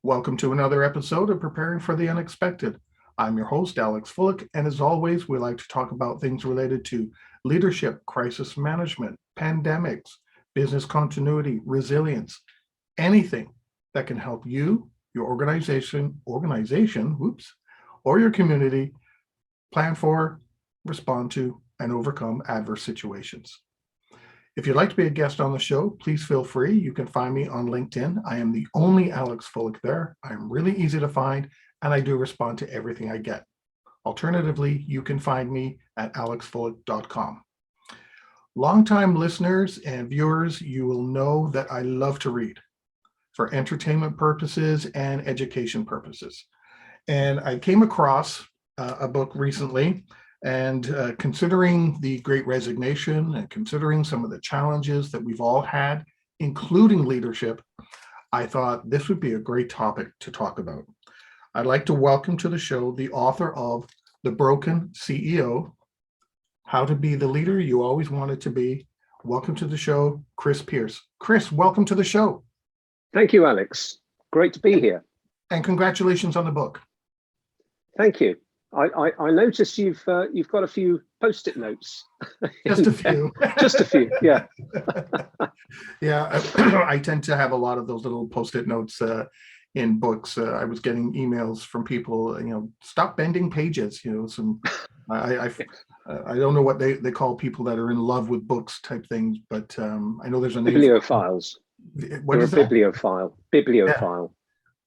Welcome to another episode of Preparing for the Unexpected. I'm your host, Alex Fullick, and as always, we like to talk about things related to leadership, crisis management, pandemics, business continuity, resilience, anything that can help you, your organization, or your community plan for, respond to, and overcome adverse situations. If you'd like to be a guest on the show, please feel free. You can find me on LinkedIn. I am the only Alex Fullick there. I'm really easy to find, and I do respond to everything I get. Alternatively, you can find me at alexfullick.com. Longtime listeners and viewers, you will know that I love to read for entertainment purposes and education purposes. And I came across a book recently. And considering the Great Resignation and considering some of the challenges that we've all had, including leadership, I thought this would be a great topic to talk about. I'd like to welcome to the show the author of The Broken CEO, How to Be the Leader You Always Wanted to Be. Welcome to the show, Chris Pearse. Chris, welcome to the show. Thank you, Alex. Great to be here. And congratulations on the book. Thank you. I notice you've got a few Post-it notes. Just a few. Just a few, yeah. Yeah, I tend to have a lot of those little Post-it notes in books. I was getting emails from people, stop bending pages. Some I don't know what they call people that are in love with books type things, but I know there's a name. Bibliophiles. What is that? Bibliophile. Bibliophile.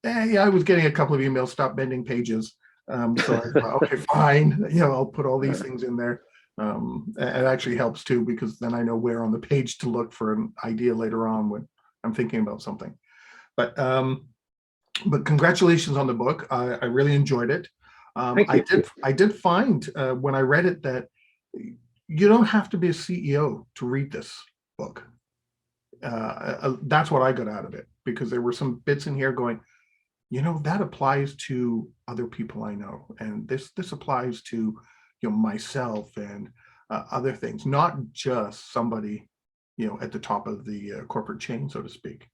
Yeah, I was getting a couple of emails. Stop bending pages. So I thought, okay, fine. I'll put all these things in there. It actually helps too, because then I know where on the page to look for an idea later on when I'm thinking about something. But congratulations on the book. I really enjoyed it. I did find when I read it that you don't have to be a CEO to read this book. That's what I got out of it, because there were some bits in here going, that applies to other people I know, and this applies to myself and other things, not just somebody at the top of the corporate chain, so to speak.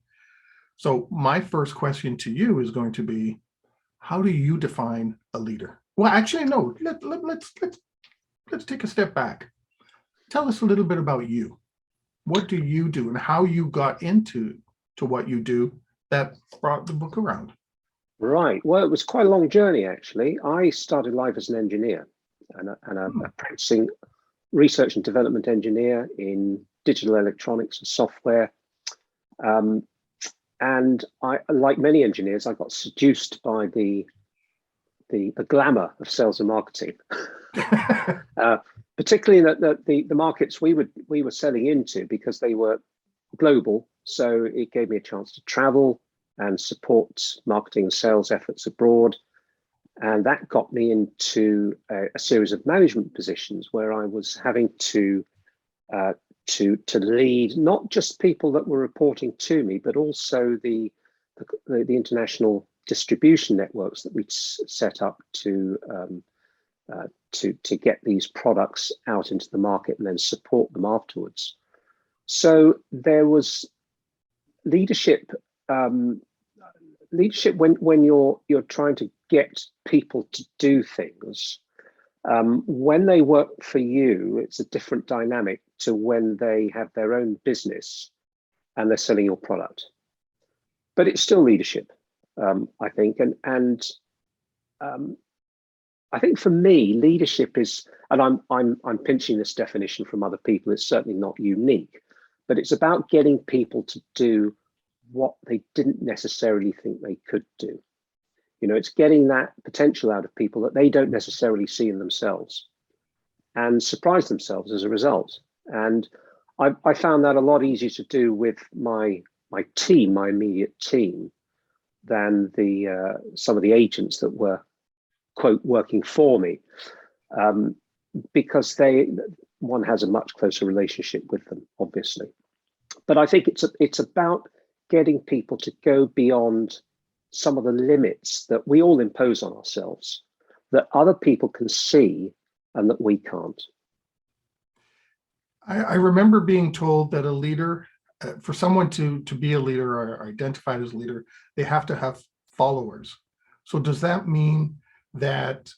So my first question to you is going to be, how do you define a leader? Well, actually, no. Let's take a step back. Tell us a little bit about you. What do you do, and how you got into what you do that brought the book around? Right. Well, it was quite a long journey, actually. I started life as an engineer and a practicing research and development engineer in digital electronics and software. And I, like many engineers, I got seduced by the glamour of sales and marketing, particularly the markets we were selling into, because they were global. So it gave me a chance to travel and support marketing and sales efforts abroad. And that got me into a series of management positions where I was having to lead not just people that were reporting to me, but also the international distribution networks that we'd set up to get these products out into the market and then support them afterwards. So there was leadership. Leadership when you're trying to get people to do things, when they work for you, it's a different dynamic to when they have their own business and they're selling your product. But it's still leadership, I think, and I think for me, leadership is, and I'm pinching this definition from other people. It's certainly not unique, but it's about getting people to do what they didn't necessarily think they could do. It's getting that potential out of people that they don't necessarily see in themselves, and surprise themselves as a result. And I found that a lot easier to do with my team, my immediate team, than some of the agents that were, quote, working for me, because one has a much closer relationship with them, obviously. But I think it's about getting people to go beyond some of the limits that we all impose on ourselves, that other people can see and that we can't. I remember being told that a leader, for someone to be a leader or identified as a leader, they have to have followers. So does that mean that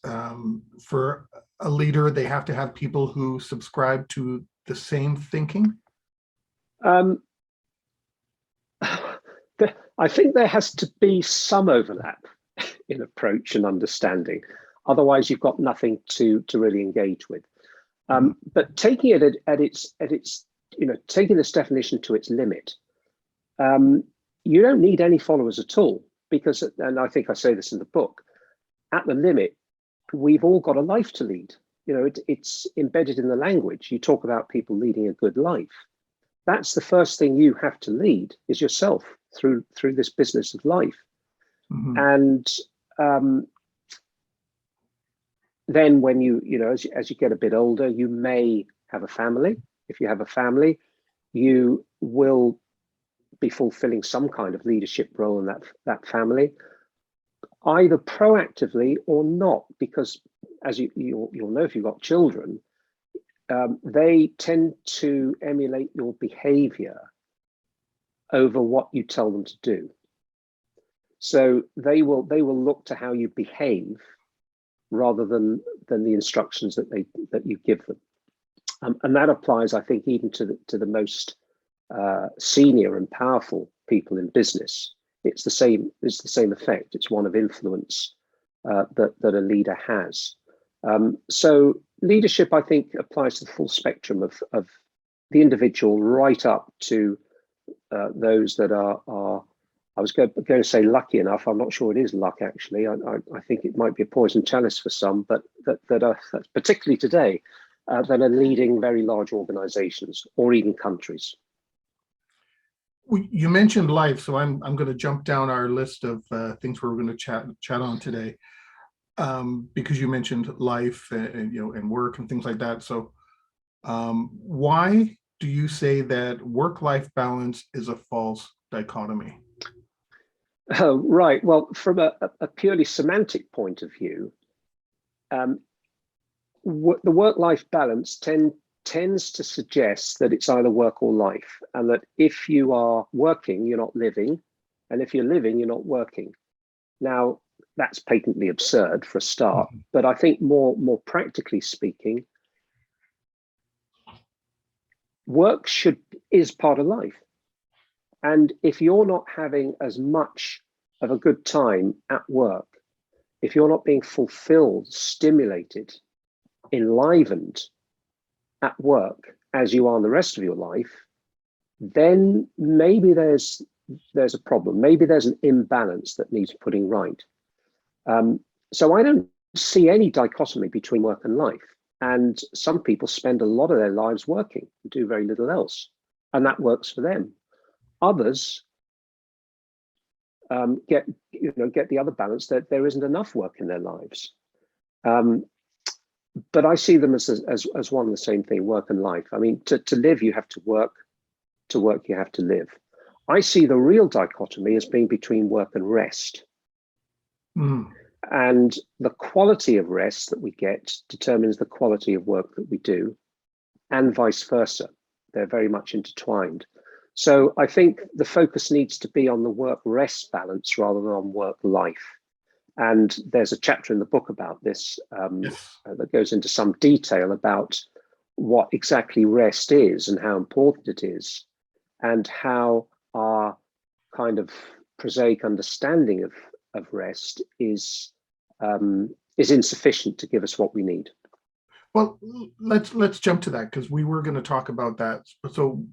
for a leader, they have to have people who subscribe to the same thinking? Um, I think there has to be some overlap in approach and understanding. Otherwise, you've got nothing to really engage with. But taking it at its, taking this definition to its limit, you don't need any followers at all, because, and I think I say this in the book, at the limit, we've all got a life to lead. It's embedded in the language. You talk about people leading a good life. That's the first thing you have to lead, is yourself through this business of life. And then when as you get a bit older, you may have a family. If you have a family, you will be fulfilling some kind of leadership role in that family, either proactively or not, because as you'll know, if you've got children, they tend to emulate your behavior over what you tell them to do. So they will look to how you behave rather than the instructions that you give them. And that applies, I think, even to the most senior and powerful people in business. It's the same effect. It's one of influence that a leader has. So leadership, I think, applies to the full spectrum of the individual, right up to those that are I was going to say lucky enough. I'm not sure it is luck, actually. I think it might be a poison chalice for some, but that are, particularly today, that are leading very large organizations or even countries. You mentioned life, so I'm going to jump down our list of things we're going to chat on today, because you mentioned life and work and things like that. So why do you say that work-life balance is a false dichotomy? Oh, right. Well, from a purely semantic point of view, the work-life balance tends to suggest that it's either work or life, and that if you are working, you're not living, and if you're living, you're not working. Now, that's patently absurd for a start, but I think more practically speaking, work is part of life. And if you're not having as much of a good time at work, if you're not being fulfilled, stimulated, enlivened at work as you are in the rest of your life, then maybe there's a problem. Maybe there's an imbalance that needs putting right. So I don't see any dichotomy between work and life. And some people spend a lot of their lives working and do very little else, and that works for them. Others get the other balance, that there isn't enough work in their lives. But I see them as one and the same thing, work and life. I mean, to live, you have to work. To work, you have to live. I see the real dichotomy as being between work and rest. And the quality of rest that we get determines the quality of work that we do, and vice versa. They're very much intertwined. So I think the focus needs to be on the work-rest balance rather than on work-life. And there's a chapter in the book about this that goes into some detail about what exactly rest is and how important it is, and how our kind of prosaic understanding of rest is insufficient to give us what we need. Well, let's jump to that, because we were going to talk about that. So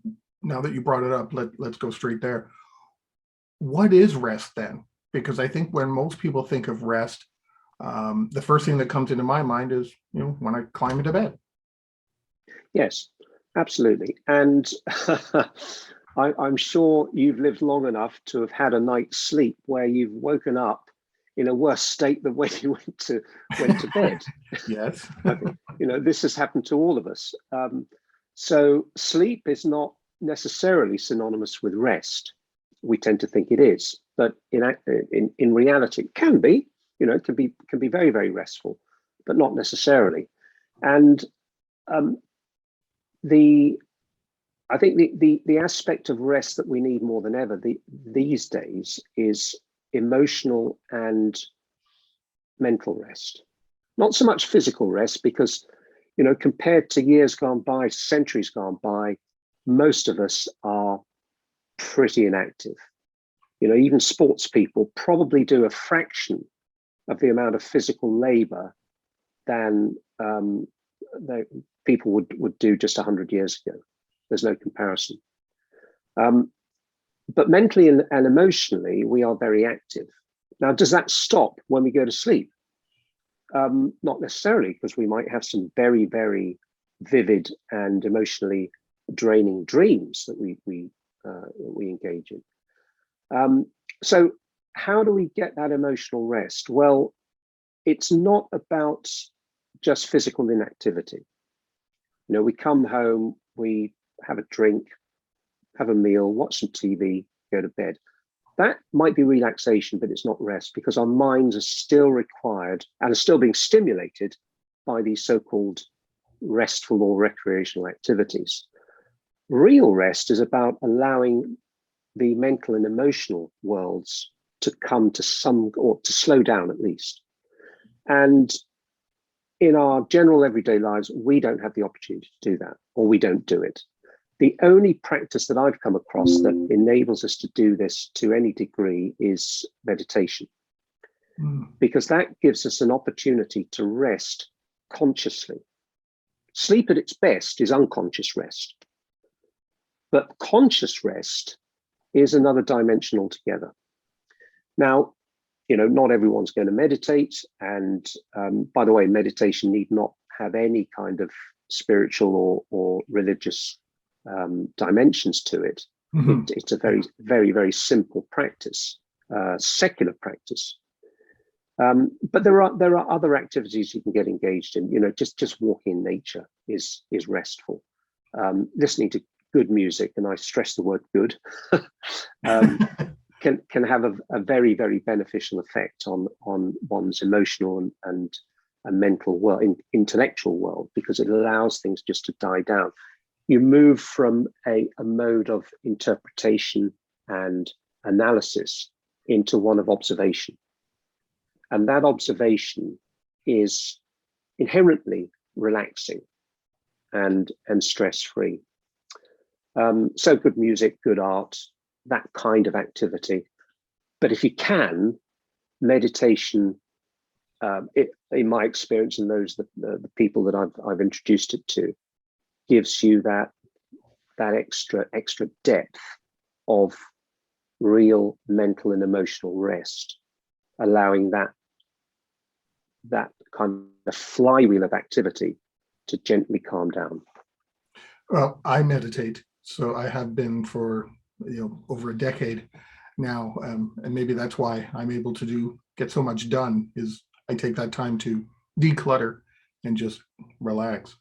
now that you brought it up, let's go straight there. What is rest then? Because I think when most people think of rest, the first thing that comes into my mind is, when I climb into bed. Yes, absolutely. And I'm sure you've lived long enough to have had a night's sleep where you've woken up in a worse state than when you went to bed. Yes. This has happened to all of us. So sleep is not necessarily synonymous with rest. We tend to think it is, but in reality, it can be. It can be very, very restful, but not necessarily. And I think the aspect of rest that we need more than ever these days is emotional and mental rest. Not so much physical rest, because, compared to years gone by, centuries gone by, most of us are pretty inactive. Even sports people probably do a fraction of the amount of physical labor than people would do just 100 years ago. There's no comparison. But mentally and emotionally, we are very active. Now, does that stop when we go to sleep? Not necessarily, because we might have some very, very vivid and emotionally draining dreams that we engage in. So how do we get that emotional rest? Well, it's not about just physical inactivity. We come home, we have a drink, have a meal, watch some TV, go to bed. That might be relaxation, but it's not rest, because our minds are still required and are still being stimulated by these so-called restful or recreational activities. Real rest is about allowing the mental and emotional worlds to come to some, or to slow down at least. And in our general everyday lives, we don't have the opportunity to do that, or we don't do it. The only practice that I've come across that enables us to do this to any degree is meditation, because that gives us an opportunity to rest consciously. Sleep at its best is unconscious rest, but conscious rest is another dimension altogether. Now, not everyone's going to meditate. And by the way, meditation need not have any kind of spiritual or religious dimensions to it. It's a very, very, very simple practice, secular practice. But there are other activities you can get engaged in. Just walking in nature is restful. Listening to good music, and I stress the word good, can have a very, very beneficial effect on one's emotional and mental world, intellectual world, because it allows things just to die down. You move from a mode of interpretation and analysis into one of observation. And that observation is inherently relaxing and stress-free. So good music, good art, that kind of activity. But if you can, meditation, in my experience, and those the people that I've introduced it to, gives you that extra depth of real mental and emotional rest, allowing that kind of flywheel of activity to gently calm down. Well, I meditate, so I have been for over a decade now, and maybe that's why I'm able to get so much done. Is I take that time to declutter and just relax.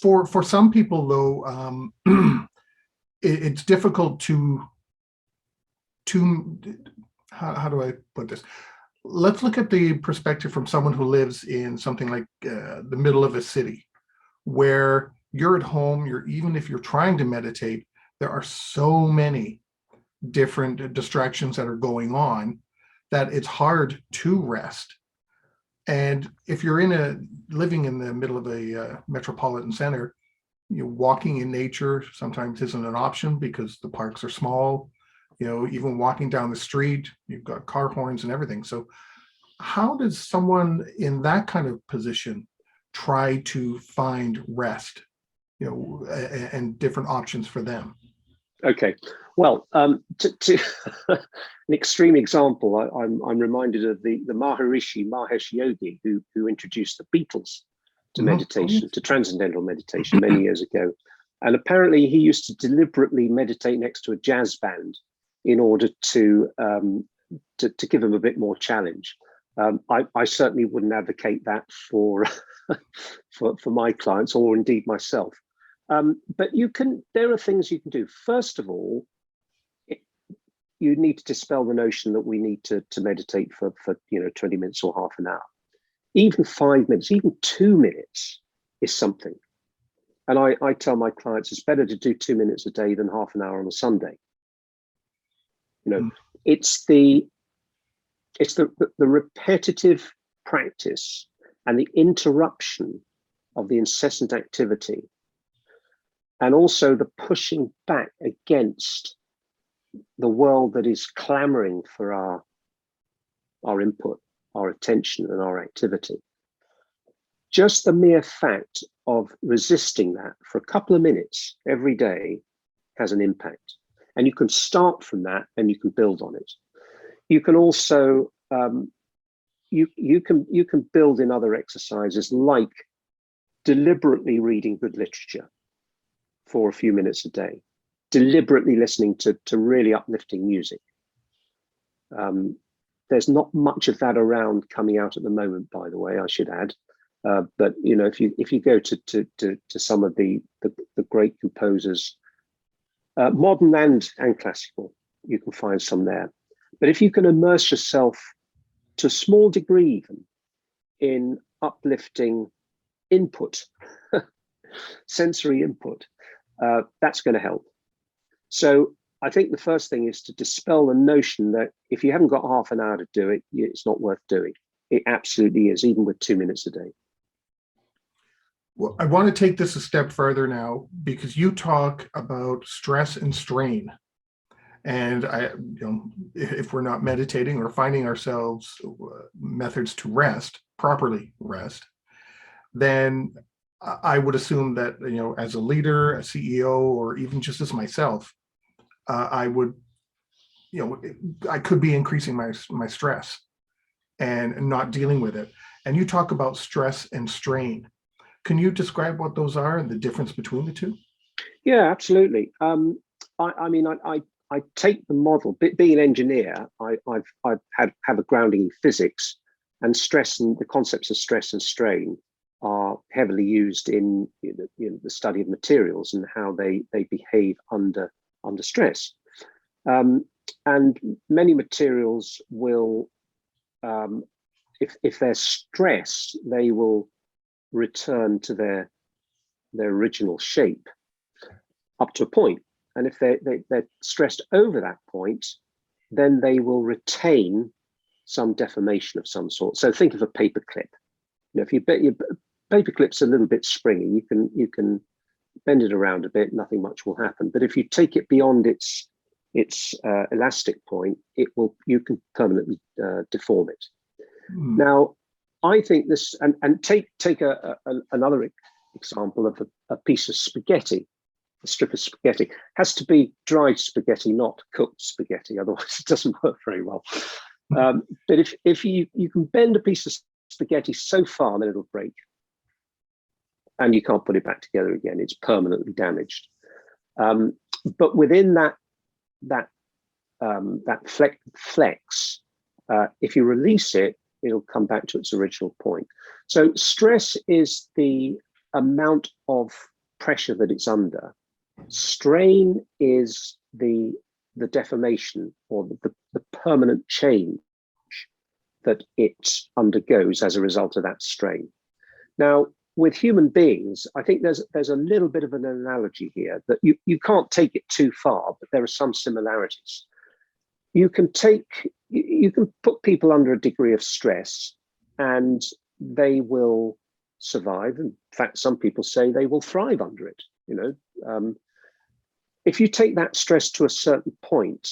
For some people, though, it's difficult to how do I put this? Let's look at the perspective from someone who lives in something like the middle of a city, where you're at home. Even if you're trying to meditate, there are so many different distractions that are going on that it's hard to rest. And if you're living in the middle of a metropolitan center, walking in nature sometimes isn't an option because the parks are small. Even walking down the street, you've got car horns and everything. So how does someone in that kind of position try to find rest, and different options for them? Okay, well, to an extreme example, I'm reminded of the Maharishi Mahesh Yogi, who introduced the Beatles to meditation, to transcendental meditation many years ago. And apparently he used to deliberately meditate next to a jazz band in order to give him a bit more challenge. I certainly wouldn't advocate that for my clients, or indeed myself. But there are things you can do. First of all, you need to dispel the notion that we need to meditate for 20 minutes or half an hour. Even 5 minutes, even 2 minutes is something. And I tell my clients it's better to do 2 minutes a day than half an hour on a Sunday. It's the It's the repetitive practice and the interruption of the incessant activity, and also the pushing back against the world that is clamoring for our input, our attention, and our activity. Just the mere fact of resisting that for a couple of minutes every day has an impact. And you can start from that and you can build on it. You can also, you can build in other exercises, like deliberately reading good literature for a few minutes a day, deliberately listening to really uplifting music. There's not much of that around coming out at the moment, by the way, I should add. But you know, if you go to some of the great composers, modern and classical, you can find some there. But if you can immerse yourself to a small degree even in uplifting input, sensory input, that's going to help. So I think the first thing is to dispel the notion that if you haven't got half an hour to do it, it's not worth doing. It absolutely is, even with 2 minutes a day. Well, I want to take this a step further now, because you talk about stress and strain. And if we're not meditating or finding ourselves methods to rest, properly rest, then I would assume that, as a leader, a CEO, or even just as myself, I would, I could be increasing my stress and not dealing with it. And you talk about stress and strain. Can you describe what those are and the difference between the two? Yeah, absolutely. I take the model. Being an engineer, I've have a grounding in physics, and stress and the concepts of stress and strain are heavily used in the study of materials and how they behave under stress. And many materials will, if they're stressed, they will return to their original shape up to a point. And if they're stressed over that point, then they will retain some deformation of some sort. So think of a paper clip. If your paper clip's a little bit springy, you can bend it around a bit, nothing much will happen. But if you take it beyond its elastic point, you can permanently deform it. Now, I think this, and take another example of a piece of spaghetti. A strip of spaghetti has to be dried spaghetti, not cooked spaghetti, otherwise it doesn't work very well. But if you can bend a piece of spaghetti so far that it'll break, and you can't put it back together again, it's permanently damaged. But within that flex, if you release it, it'll come back to its original point. So stress is the amount of pressure that it's under. Strain is the deformation or the permanent change that it undergoes as a result of that strain. Now, with human beings, I think there's a little bit of an analogy here that you can't take it too far, but there are some similarities. You can put people under a degree of stress and they will survive. In fact, some people say they will thrive under it. If you take that stress to a certain point,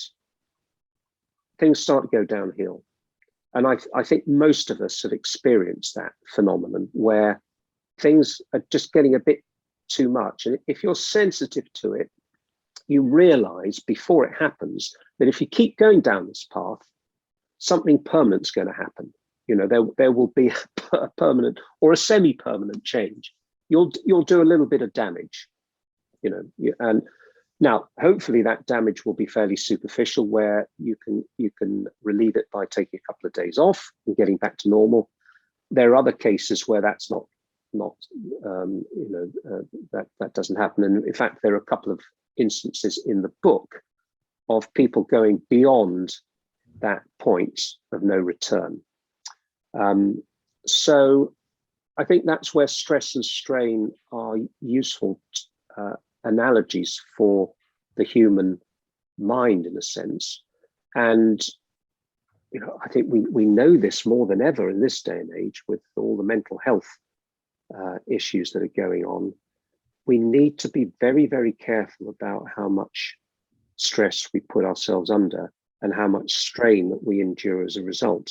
things start to go downhill. And I think most of us have experienced that phenomenon where things are just getting a bit too much. And if you're sensitive to it, you realize before it happens that if you keep going down this path, something permanent's going to happen. There will be a permanent or a semi-permanent change. You'll do a little bit of damage, and now hopefully that damage will be fairly superficial, where you can relieve it by taking a couple of days off and getting back to normal. There are other cases where that's not that doesn't happen. And in fact, there are a couple of instances in the book of people going beyond that point of no return. So I think that's where stress and strain are useful analogies for the human mind, in a sense. And I think we know this more than ever in this day and age with all the mental health issues that are going on. We need to be very, very careful about how much stress we put ourselves under and how much strain that we endure as a result.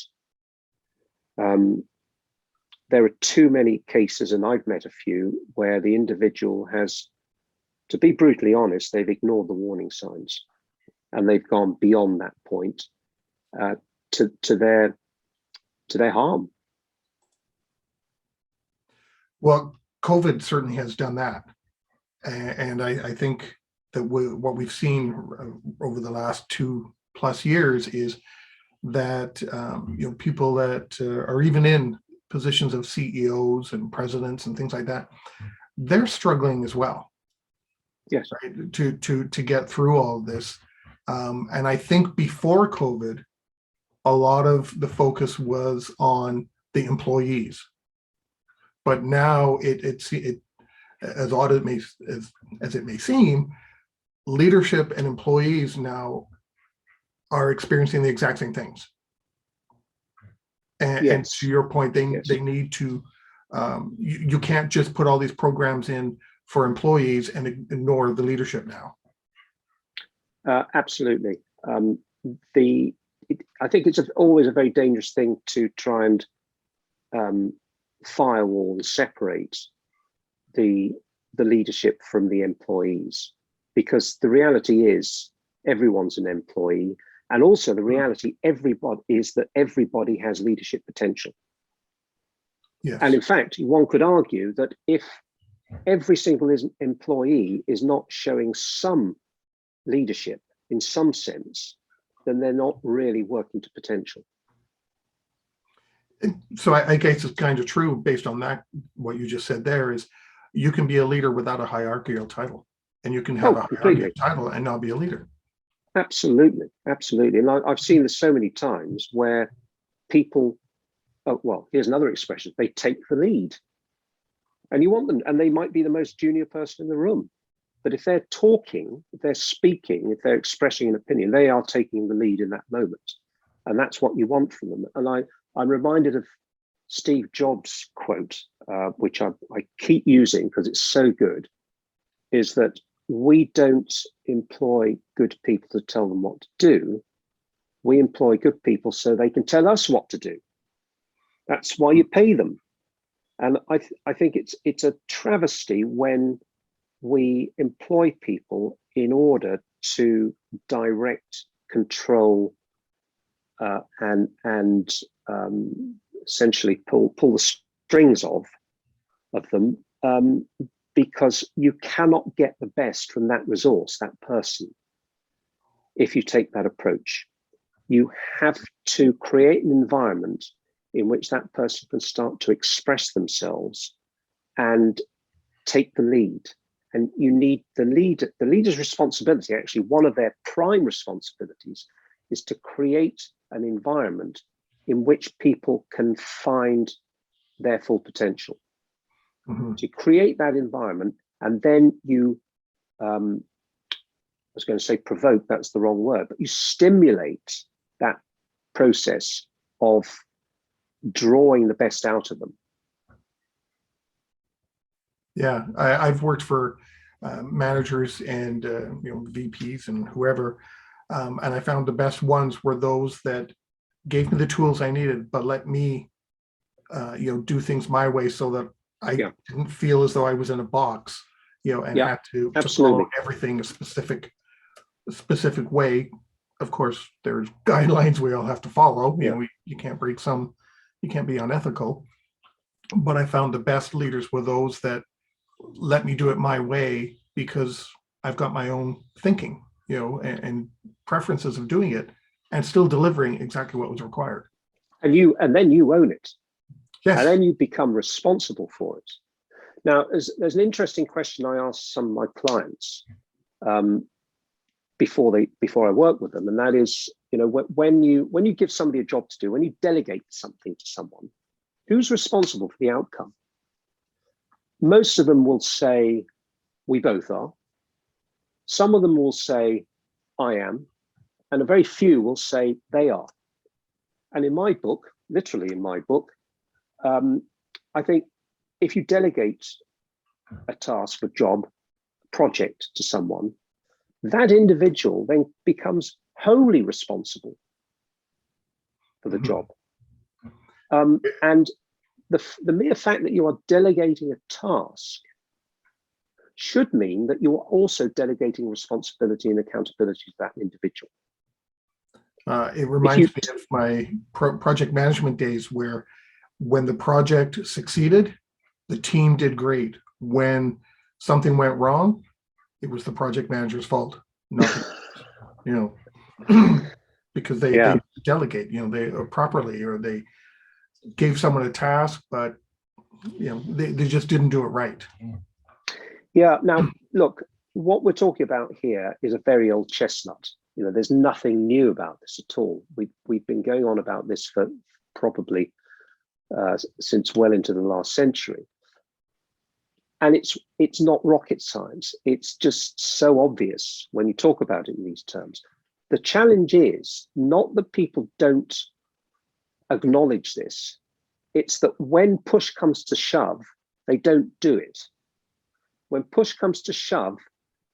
There are too many cases, and I've met a few, where the individual has, to be brutally honest, they've ignored the warning signs and they've gone beyond that point to their harm. Well, COVID certainly has done that. And I think that what we've seen over the last 2+ years is that people that are even in positions of CEOs and presidents and things like that, they're struggling as well. Yes. Right, to get through all of this. And I think before COVID, a lot of the focus was on the employees. But now it as odd as it may seem, leadership and employees now are experiencing the exact same things. And, yes. and to your point, they need to, you can't just put all these programs in for employees and ignore the leadership now. Absolutely. I think it's always a very dangerous thing to try and firewall and separate the leadership from the employees, because the reality is everyone's an employee, and also the reality is that everybody has leadership potential. Yes. And in fact, one could argue that if every single employee is not showing some leadership in some sense, then they're not really working to potential. So I guess it's kind of true based on that. What you just said there is you can be a leader without a hierarchical title, and you can have a hierarchical title and not be a leader. Absolutely. Absolutely. And I've seen this so many times where people, here's another expression, they take the lead. And you want them, and they might be the most junior person in the room. But if they're talking, if they're speaking, if they're expressing an opinion, they are taking the lead in that moment. And that's what you want from them. And I'm reminded of Steve Jobs' quote, which I keep using because it's so good, is that we don't employ good people to tell them what to do. We employ good people so they can tell us what to do. That's why you pay them. And I think it's a travesty when we employ people in order to direct, control, and essentially pull the strings of them, because you cannot get the best from that resource, that person, if you take that approach. You have to create an environment in which that person can start to express themselves and take the lead. And you need the leader's responsibility, actually, one of their prime responsibilities is to create an environment in which people can find their full potential. Mm-hmm. To create that environment, and then you, I was going to say provoke, that's the wrong word, but you stimulate that process of drawing the best out of them. Yeah, I've worked for managers and VPs and whoever, and I found the best ones were those that gave me the tools I needed, but let me do things my way, so that I didn't feel as though I was in a box, and had to follow everything a specific way. Of course, there's guidelines we all have to follow. You can't break some, you can't be unethical. But I found the best leaders were those that let me do it my way, because I've got my own thinking, and preferences of doing it, and still delivering exactly what was required. And then you own it. Yes. And then you become responsible for it. Now, there's an interesting question I ask some of my clients before I work with them, and that is, when you give somebody a job to do, when you delegate something to someone, who's responsible for the outcome? Most of them will say, we both are. Some of them will say, I am. And a very few will say, they are. And in my book, literally in my book, I think if you delegate a task, a job, project to someone, that individual then becomes wholly responsible for the job. And the mere fact that you are delegating a task should mean that you are also delegating responsibility and accountability to that individual. It reminds me of my project management days, where when the project succeeded, the team did great. When something went wrong, it was the project manager's fault, not because they delegate, they properly, or they gave someone a task, but they just didn't do it right. Yeah. Now, look, what we're talking about here is a very old chestnut. There's nothing new about this at all. We've been going on about this for probably since well into the last century. And it's not rocket science. It's just so obvious when you talk about it in these terms. The challenge is not that people don't acknowledge this. It's that when push comes to shove, they don't do it. When push comes to shove,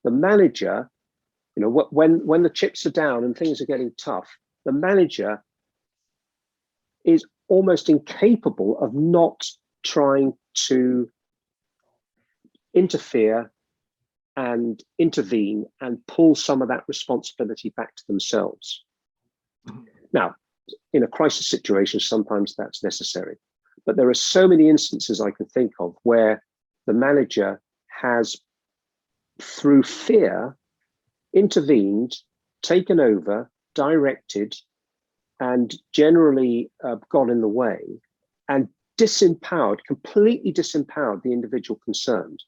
the manager, when the chips are down and things are getting tough, the manager is almost incapable of not trying to interfere and intervene and pull some of that responsibility back to themselves. Now, in a crisis situation, sometimes that's necessary, but there are so many instances I can think of where the manager has, through fear, intervened, taken over, directed, and generally got in the way, and completely disempowered the individual concerned,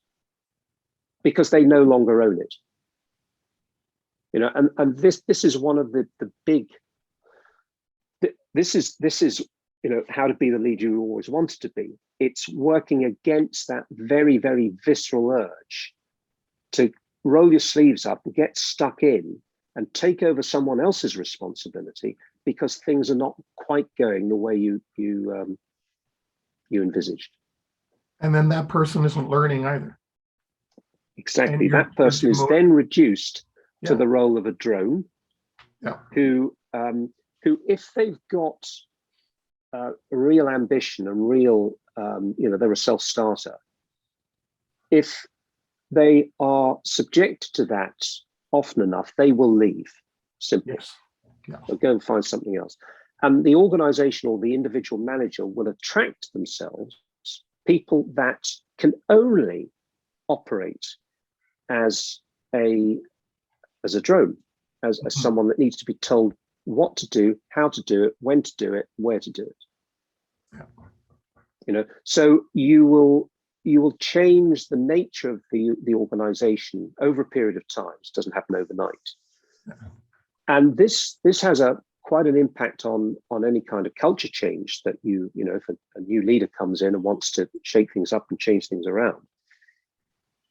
because they no longer own it. And this is one of the big. This is how to be the leader you always wanted to be. It's working against that very, very visceral urge to roll your sleeves up and get stuck in and take over someone else's responsibility because things are not quite going the way you envisaged. And then that person isn't learning either. Exactly. That person is then reduced to the role of a drone, who, if they've got a real ambition and real, they're a self-starter, if they are subject to that often enough, they will leave, simply. Yes. Yeah. They'll go and find something else. And the organization or the individual manager will attract themselves people that can only operate as a drone, as someone that needs to be told what to do, how to do it, when to do it, where to do it. Yeah. So you will change the nature of the organization over a period of time. It doesn't happen overnight. Yeah. And this has quite an impact on any kind of culture change that if a new leader comes in and wants to shake things up and change things around.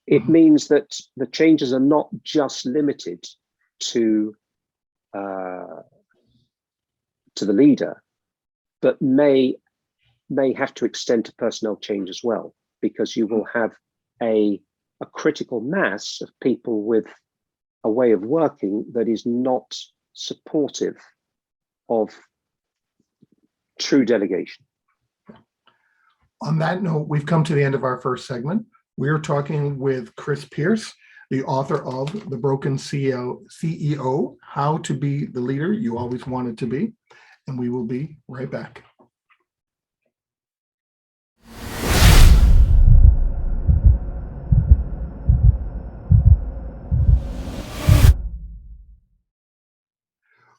It means that the changes are not just limited to the leader, but may have to extend to personnel change as well, because you will have a critical mass of people with a way of working that is not supportive of true delegation. On that note, we've come to the end of our first segment. We're talking with Chris Pearse, the author of The Broken CEO, How to Be the Leader You Always Wanted to Be. And we will be right back.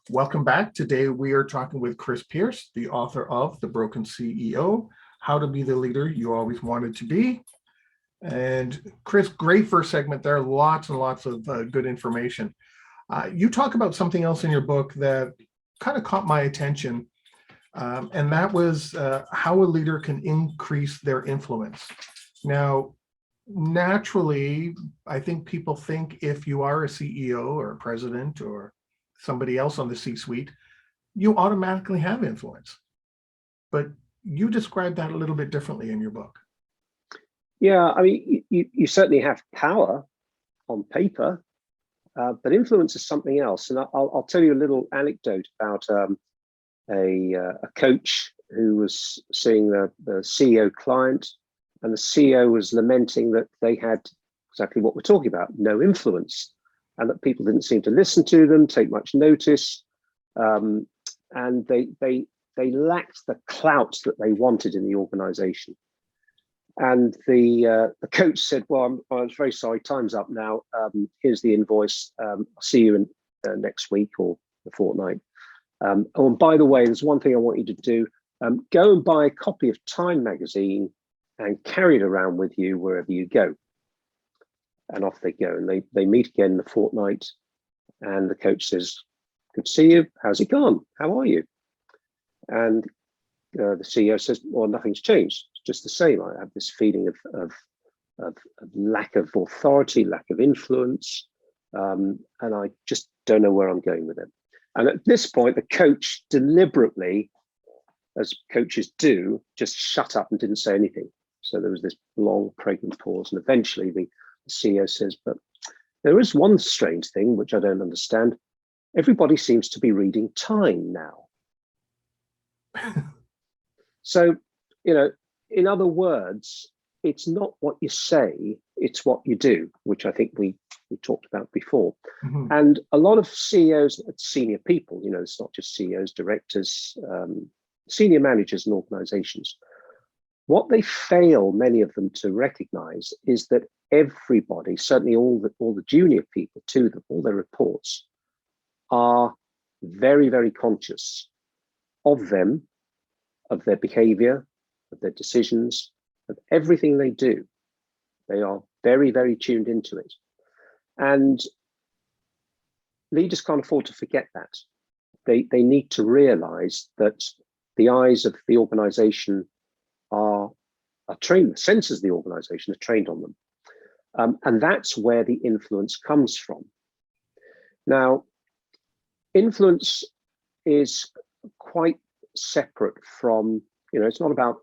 Welcome back. Today we are talking with Chris Pearse, the author of The Broken CEO, How to Be the Leader You Always Wanted to Be. And Chris, great first segment there. Lots and lots of good information. You talk about something else in your book that kind of caught my attention, and that was how a leader can increase their influence. Now, naturally, I think people think if you are a CEO or a president or somebody else on the C-suite, you automatically have influence. But you describe that a little bit differently in your book. Yeah, I mean, you certainly have power on paper, but influence is something else. And I'll tell you a little anecdote about a coach who was seeing the CEO client, and the CEO was lamenting that they had exactly what we're talking about, no influence, and that people didn't seem to listen to them, take much notice, and they lacked the clout that they wanted in the organization. And the coach said, well, I was very sorry, time's up now. Here's the invoice. I'll see you in, next week or the fortnight. Oh, and by the way, there's one thing I want you to do. Go and buy a copy of Time magazine and carry it around with you wherever you go. And off they go. And they meet again in the fortnight. And the coach says, good to see you. How's it gone? How are you? And the CEO says, well, nothing's changed. It's just the same. I have this feeling of lack of authority, lack of influence. And I just don't know where I'm going with it. And at this point, the coach deliberately, as coaches do, just shut up and didn't say anything. So there was this long, pregnant pause. And eventually the CEO says, but there is one strange thing which I don't understand. Everybody seems to be reading Time now. So, you know, in other words, it's not what you say, it's what you do, which I think we talked about before. Mm-hmm. And a lot of CEOs, senior people, you know, it's not just CEOs, directors, senior managers in organizations. What they fail, many of them, to recognize is that everybody, certainly all the junior people to them, all their reports, are very, very conscious of them, of their behavior, of their decisions, of everything they do. They are very, very tuned into it. And leaders can't afford to forget that. They need to realize that the eyes of the organization are trained, the senses of the organization are trained on them. And that's where the influence comes from. Now, influence is quite separate from, you know, it's not about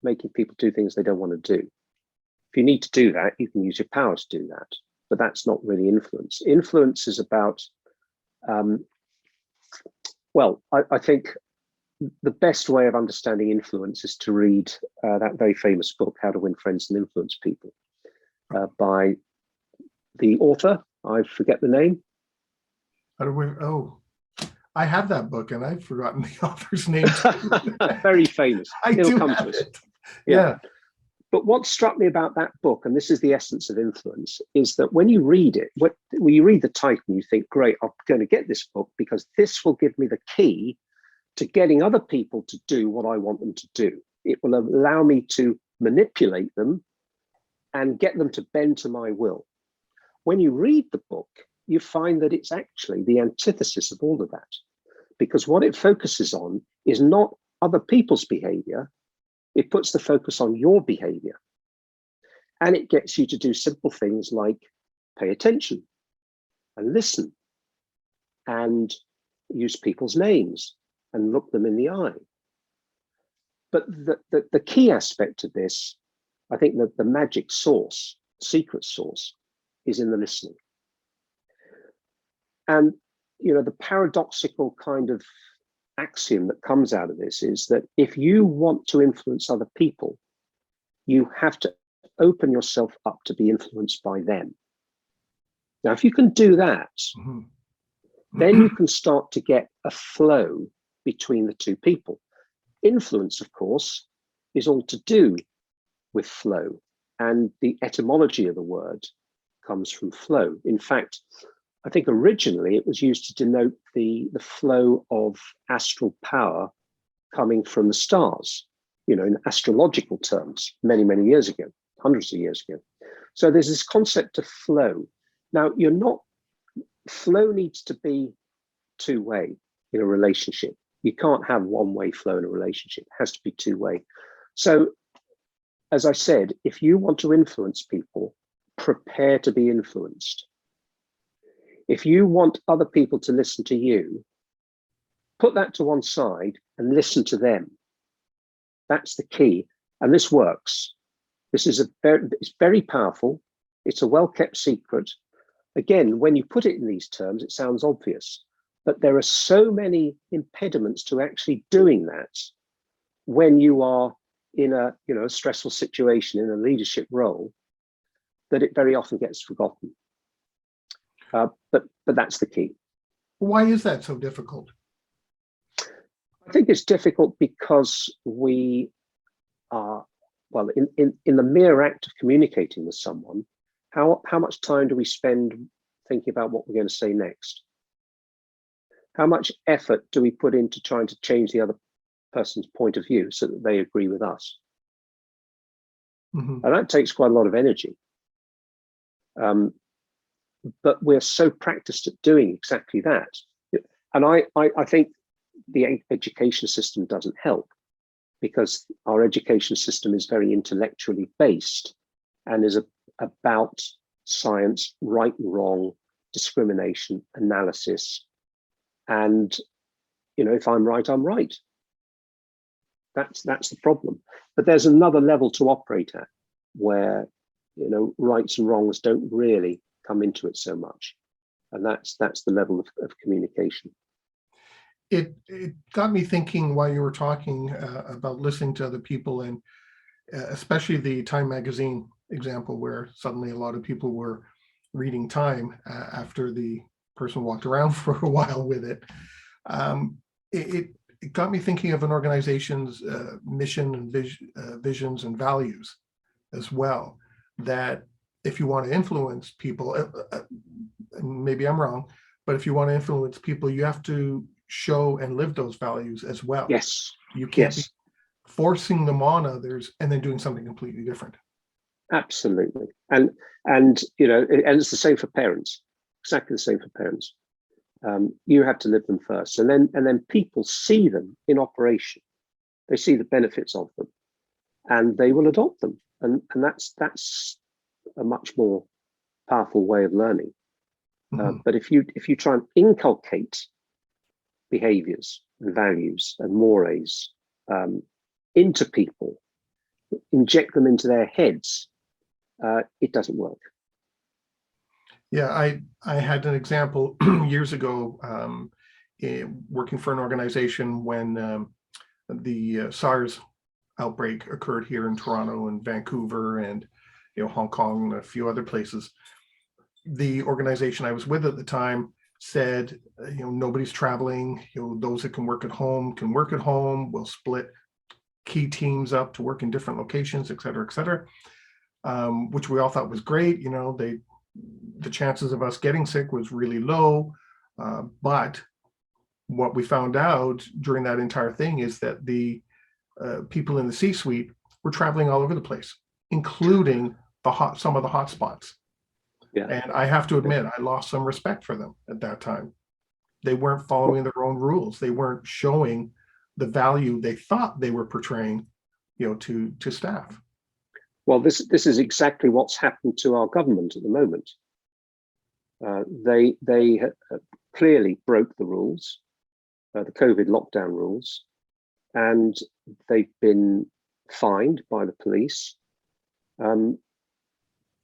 making people do things they don't want to do. If you need to do that, you can use your power to do that, but that's not really influence. Influence is about, well, I think the best way of understanding influence is to read that very famous book, How to Win Friends and Influence People, by the author. I forget the name. How to Win? Oh, I have that book and I've forgotten the author's name. Very famous. It'll come to us. Yeah. But what struck me about that book, and this is the essence of influence, is that when you read it, when you read the title, you think, great, I'm going to get this book because this will give me the key to getting other people to do what I want them to do. It will allow me to manipulate them and get them to bend to my will. When you read the book, you find that it's actually the antithesis of all of that, because what it focuses on is not other people's behavior. It puts the focus on your behavior, and it gets you to do simple things like pay attention and listen and use people's names and look them in the eye. But the key aspect of this, I think that the magic sauce, secret sauce, is in the listening. And, you know, the paradoxical kind of axiom that comes out of this is that if you want to influence other people, you have to open yourself up to be influenced by them. Now, if you can do that, then you can start to get a flow between the two people. Influence, of course, is all to do with flow, and the etymology of the word comes from flow. In fact, I think originally it was used to denote the flow of astral power coming from the stars, you know, in astrological terms, many, many years ago, hundreds of years ago. So there's this concept of flow. Now, flow needs to be two-way in a relationship. You can't have one-way flow in a relationship. It has to be two-way. So, as I said, if you want to influence people, prepare to be influenced. If you want other people to listen to you, put that to one side and listen to them. That's the key. And this works. This is it's very powerful. It's a well-kept secret. Again, when you put it in these terms, it sounds obvious, but there are so many impediments to actually doing that when you are in a stressful situation, in a leadership role, that it very often gets forgotten. But that's the key. Why is that so difficult? I think it's difficult because we are, well, in the mere act of communicating with someone, how much time do we spend thinking about what we're going to say next? How much effort do we put into trying to change the other person's point of view so that they agree with us? Mm-hmm. And that takes quite a lot of energy. But we're so practiced at doing exactly that. And I think the education system doesn't help, because our education system is very intellectually based and is about science, right and wrong, discrimination, analysis. And, if I'm right, I'm right. That's the problem. But there's another level to operate at where, rights and wrongs don't really come into it so much. And that's the level of communication. It got me thinking while you were talking about listening to other people, and especially the Time magazine example, where suddenly a lot of people were reading Time after the person walked around for a while with it. It got me thinking of an organization's mission and visions and values as well, that if you want to influence people, maybe I'm wrong, but if you want to influence people, you have to show and live those values as well. Yes. You can't be forcing them on others and then doing something completely different. Absolutely. And it's the same for parents. Exactly the same for parents. You have to live them first, and then people see them in operation. They see the benefits of them, and they will adopt them. And that's a much more powerful way of learning. Mm-hmm. But if you try and inculcate behaviors and values and mores into people, inject them into their heads, it doesn't work. Yeah, I had an example years ago working for an organization when the SARS outbreak occurred here in Toronto and Vancouver and Hong Kong and a few other places. The organization I was with at the time said, nobody's traveling. Those that can work at home can work at home. We'll split key teams up to work in different locations, et cetera, which we all thought was great. The chances of us getting sick was really low. But what we found out during that entire thing is that the people in the C-suite were traveling all over the place, including some of the hot spots. Yeah. And I have to admit, I lost some respect for them at that time. They weren't following their own rules. They weren't showing the value they thought they were portraying, to staff. Well, this is exactly what's happened to our government at the moment. They clearly broke the rules, the COVID lockdown rules, and they've been fined by the police.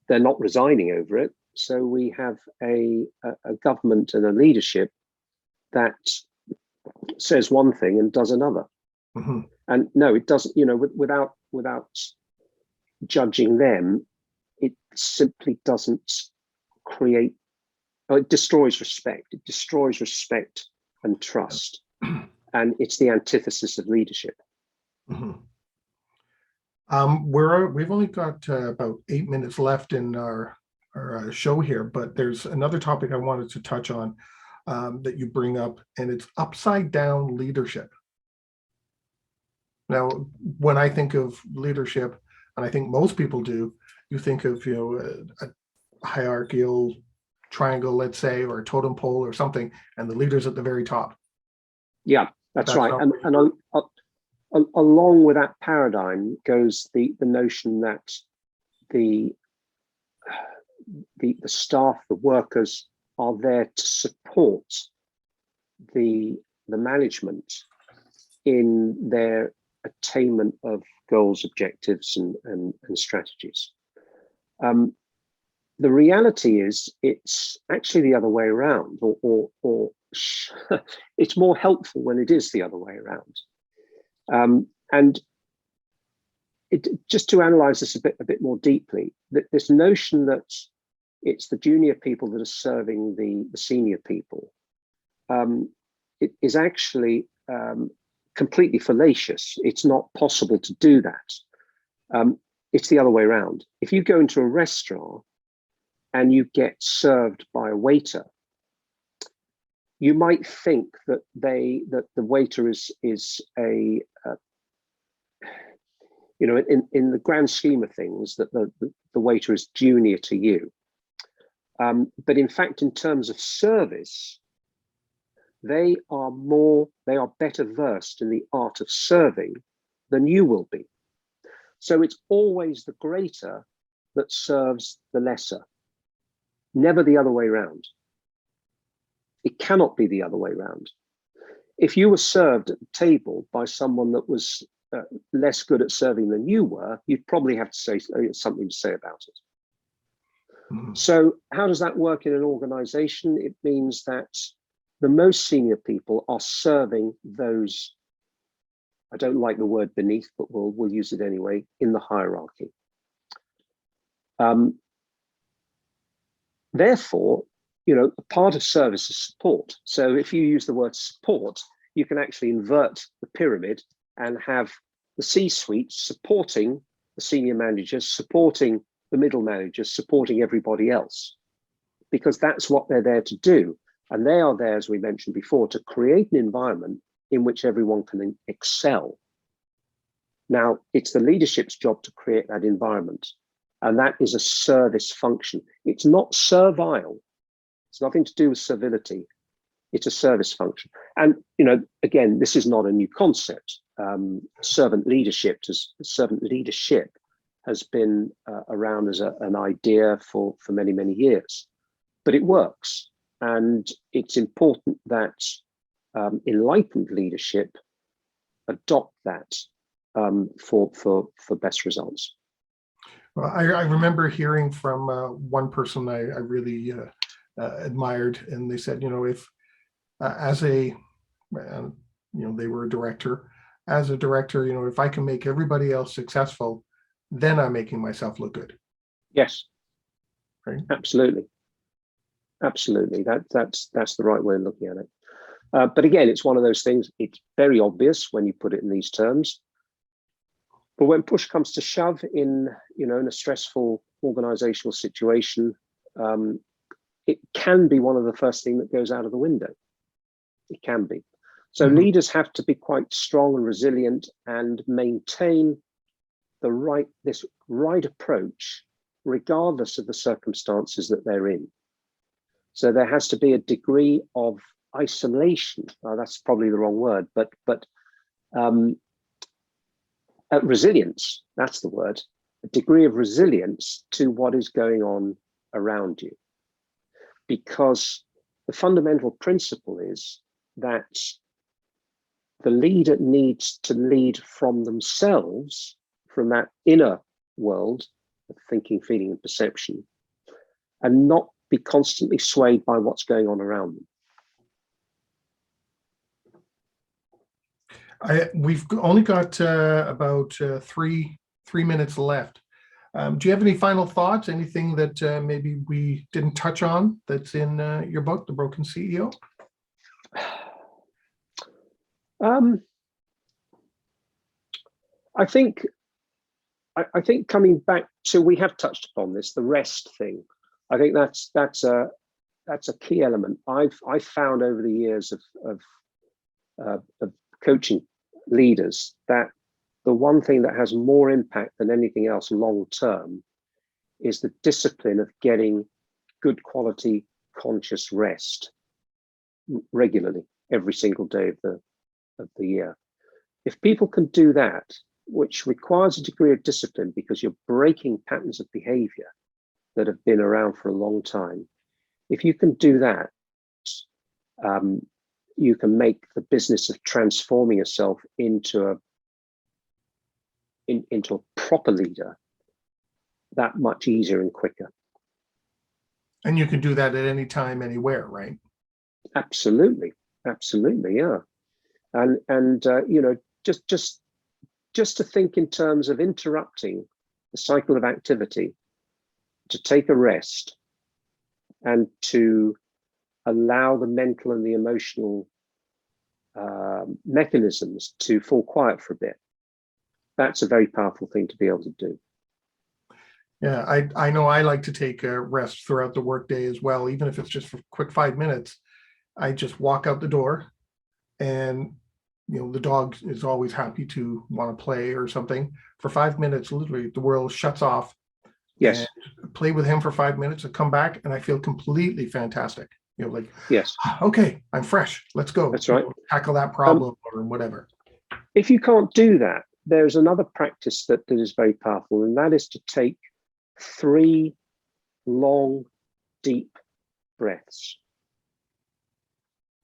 They're not resigning over it. So we have a government and a leadership that says one thing and does another. Mm-hmm. And no, it doesn't, without judging them, it simply doesn't create, it destroys respect. It destroys respect and trust. And it's the antithesis of leadership. Mm-hmm. We've only got about 8 minutes left in our show here, but there's another topic I wanted to touch on that you bring up, and it's upside down leadership. Now, when I think of leadership, and I think most people do, you think of a hierarchical triangle, let's say, or a totem pole or something, and the leader's at the very top. Yeah, that's right. And along with that paradigm goes the notion that the staff, the workers, are there to support the the management in their attainment of goals, objectives, and strategies. The reality is it's actually the other way around, or it's more helpful when it is the other way around. And just to analyze this a bit more deeply, this notion that it's the junior people that are serving the senior people, it is actually completely fallacious. It's not possible to do that. It's the other way around. If you go into a restaurant and you get served by a waiter, you might think that the waiter is a in the grand scheme of things, that the waiter is junior to you. But in fact, in terms of service, they are better versed in the art of serving than you will be. So it's always the greater that serves the lesser, never the other way around. It cannot be the other way around. If you were served at the table by someone that was less good at serving than you were, you'd probably have to say something to say about it. Mm-hmm. So how does that work in an organization? It means that the most senior people are serving those, I don't like the word beneath, but we'll use it anyway, in the hierarchy. Therefore, part of service is support. So if you use the word support, you can actually invert the pyramid and have the C-suite supporting the senior managers, supporting the middle managers, supporting everybody else, because that's what they're there to do. And they are there, as we mentioned before, to create an environment in which everyone can excel. Now, it's the leadership's job to create that environment, and that is a service function. It's not servile. It's nothing to do with servility. It's a service function. And, again, this is not a new concept. Servant leadership has been around as an idea for many, many years, but it works. And it's important that enlightened leadership adopt that for best results. Well, I remember hearing from one person I really admired, and they said, if as a, they were a director. As a director, if I can make everybody else successful, then I'm making myself look good. Yes, right. Absolutely. That's the right way of looking at it. But again, it's one of those things. It's very obvious when you put it in these terms. But when push comes to shove in a stressful organizational situation, it can be one of the first things that goes out of the window. It can be. So leaders have to be quite strong and resilient and maintain this right approach, regardless of the circumstances that they're in. So there has to be a degree of isolation. That's probably the wrong word, but resilience, that's the word, a degree of resilience to what is going on around you. Because the fundamental principle is that the leader needs to lead from themselves, from that inner world of thinking, feeling, and perception, and not be constantly swayed by what's going on around them. We've only got about 3 minutes left. Do you have any final thoughts? Anything that maybe we didn't touch on that's in your book, The Broken CEO? I think coming back to, we have touched upon this, the rest thing. I think that's a key element. I've found over the years of coaching leaders that the one thing that has more impact than anything else long term is the discipline of getting good quality conscious rest regularly every single day of the year. If people can do that, which requires a degree of discipline because you're breaking patterns of behavior that have been around for a long time, if you can do that, you can make the business of transforming yourself into a proper leader that much easier and quicker. And you can do that at any time, anywhere, right? Absolutely, absolutely, yeah. And just to think in terms of interrupting the cycle of activity, to take a rest, and to allow the mental and the emotional mechanisms to fall quiet for a bit. That's a very powerful thing to be able to do. Yeah, I know I like to take a rest throughout the workday as well, even if it's just for a quick 5 minutes. I just walk out the door, and the dog is always happy to want to play or something. For 5 minutes, literally, the world shuts off. Yes. And play with him for 5 minutes and come back, and I feel completely fantastic. Yes. Okay, I'm fresh. Let's go. That's right. Tackle that problem or whatever. If you can't do that, there's another practice that is very powerful, and that is to take 3 long, deep breaths,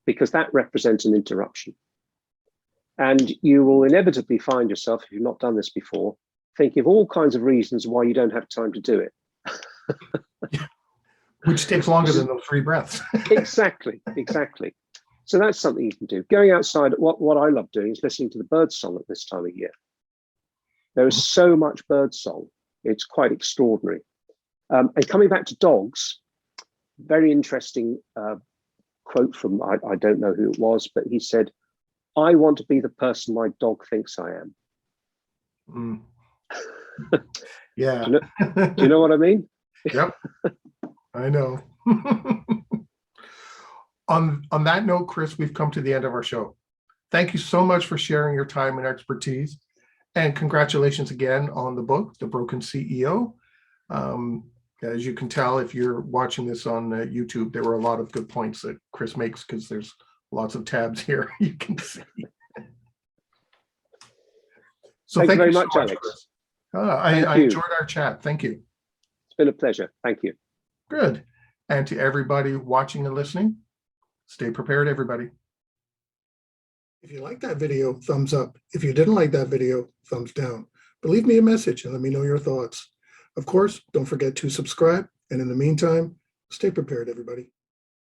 because that represents an interruption. And you will inevitably find yourself, if you've not done this before, thinking of all kinds of reasons why you don't have time to do it. Which takes longer than those 3 breaths. Exactly. So that's something you can do. Going outside, what I love doing is listening to the bird song at this time of year. There is so much bird song. It's quite extraordinary. And coming back to dogs, very interesting quote from, I don't know who it was, but he said, "I want to be the person my dog thinks I am." Mm. Yeah. Do you know what I mean? Yep. I know. On that note, Chris, we've come to the end of our show. Thank you so much for sharing your time and expertise. And congratulations again on the book, The Broken CEO. As you can tell, if you're watching this on YouTube, there were a lot of good points that Chris makes, because there's lots of tabs here you can see. So thank you very so much, Alex. Chris. I enjoyed our chat. Thank you. It's been a pleasure. Thank you. Good. And to everybody watching and listening, stay prepared, everybody. If you liked that video, thumbs up. If you didn't like that video, thumbs down. But leave me a message and let me know your thoughts. Of course, don't forget to subscribe. And in the meantime, stay prepared, everybody.